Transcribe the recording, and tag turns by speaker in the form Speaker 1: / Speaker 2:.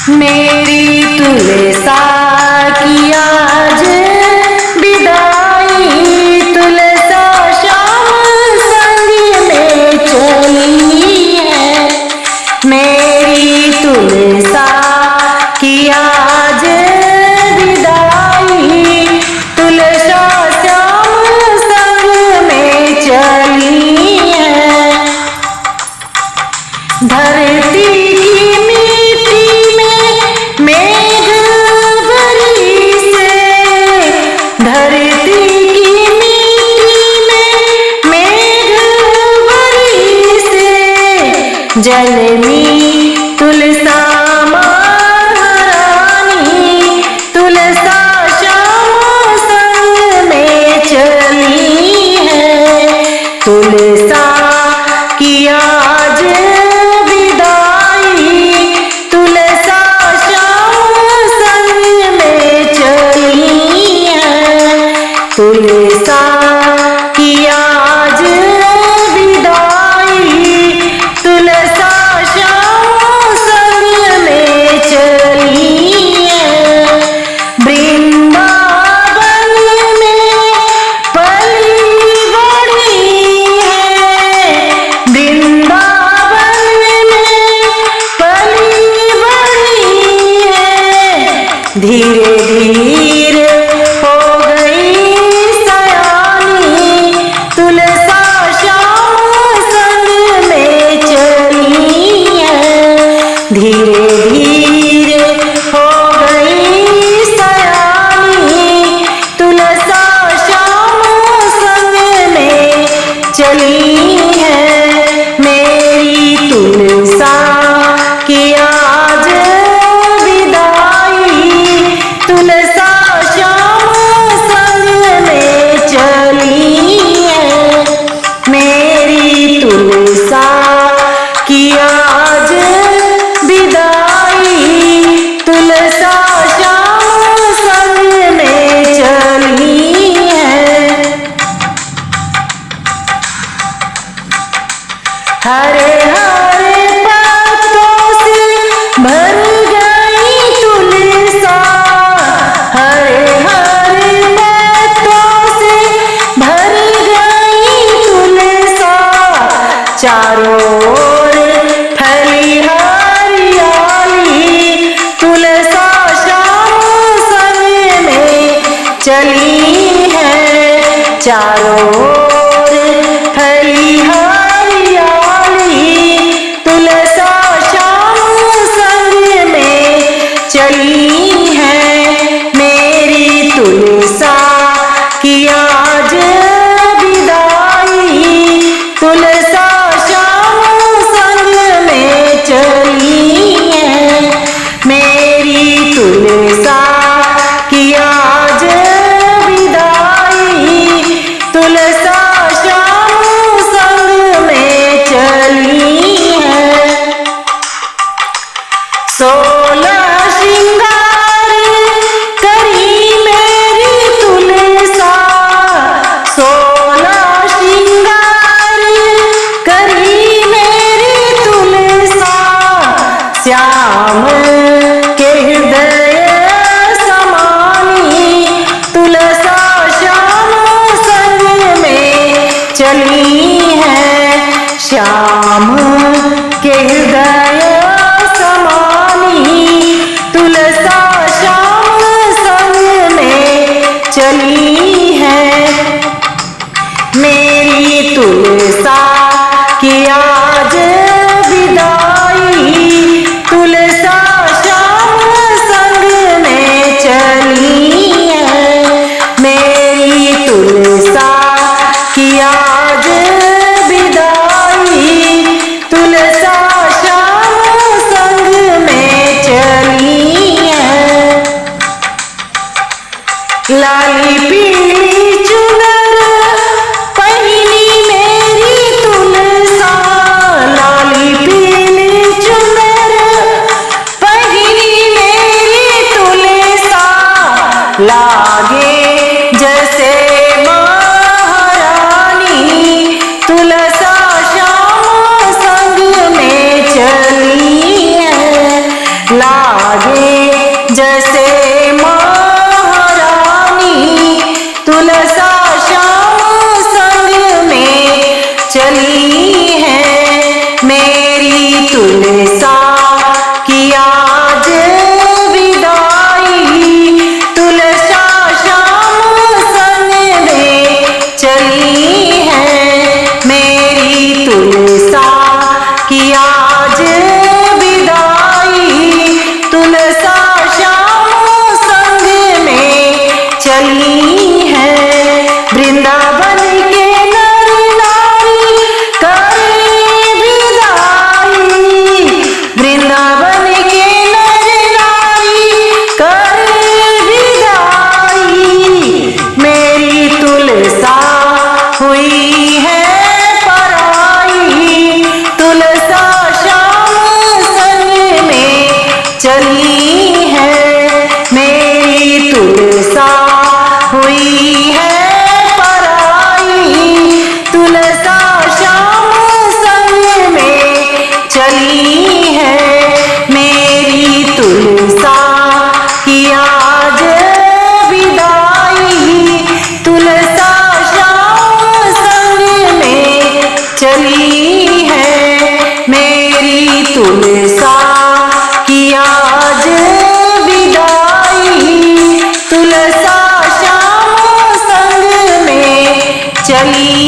Speaker 1: मेरी तुलसा की आज विदाई, तुलसा श्याम संग में चली है। मेरी तुलसा की आज विदाई, तुलसा श्याम संग में चली है। धरती जलमी तुलसा महारानी, तुलसा श्याम संग में चली है। तुलसा की आज विदाई, तुलसा श्याम संग में चली है। तुलसा की आज विदाई, तुलसा श्याम संग में चली है। वृंदावन में पली बड़ी है, वृंदावन में पली बड़ी है। धीरे धीरे हो गई सयानी, तुलसा श्याम संग में चली है। धीरे धीरे हो गई सयानी, तुलसा श्याम संग में चली है। मेरी तुलसा की आज विदाई, तुलसा श्याम संग में चली है। मेरी तुलसा की आज विदाई, तुलसा श्याम संग में चली है। हरे हरे पत्तों से भर गई तुलसा, हरे हरे पत्तों से भर गई तुलसा। चारों ओर फैली हरियाली, तुलसा श्याम संग में चली है। चारों ओर फैली हरियाली, तुलसा श्याम संग में चली है। मेरी तुलसा की आज विदाई, तुलसा श्याम संग में चली है। मेरी तुलसा की आज विदाई, तुलसा श्याम संग में चली है। 16 श्रृंगार करी मेरी तुलसा, 16 श्रृंगार करी मेरी तुलसा। श्याम के हृदय समानी, तुलसा श्याम संग में चली है। श्याम के हृदय समानी, तुलसा श्याम संग में चली है। मेरी तुलसा की आज विदाई, तुलसा श्याम संग में चली है। मेरी तुलसा की आज विदाई, तुलसा श्याम संग में चली है। लाली पीली चुनर पहनी मेरी तुलसा, लाली पीली चुनर पहनी मेरी तुलसा। लागे जैसे महारानी, तुलसा श्याम संग में चली है। लागे चली है मेरी तुलसा की आज विदाई। तुलसा श्याम संग में चली है मेरी तुलसा की आज विदाई। तुलसा श्याम संग में चली